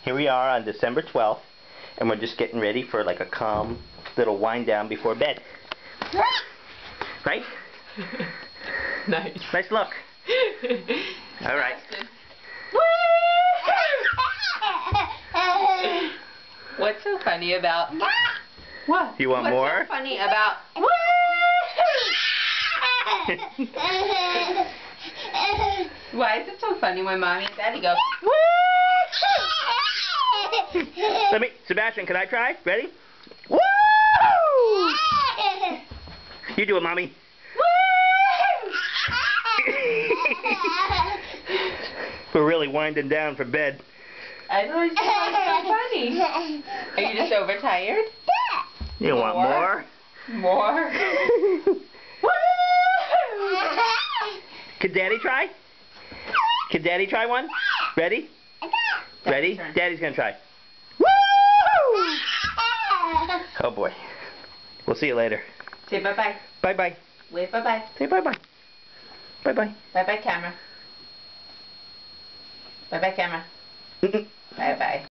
Here we are on December 12th, and we're just getting ready for like a calm little wind down before bed. Right? Nice. Nice look. All right. What's so funny about... What? You want What's more? What's so funny about... Why is it so funny when Mommy and Daddy go... Sebastian, can I try? Ready? Woo! You do it, Mommy. We're really winding down for bed. I know, it's so funny. Are you just overtired? You want more? More? Can Daddy try? Can Daddy try one? Ready? Ready? Daddy's gonna try. Woo! Oh boy. We'll see you later. Say bye-bye. Bye-bye. Wave bye-bye. Say bye-bye. Bye-bye. Bye-bye, camera. Bye-bye, camera. Bye-bye.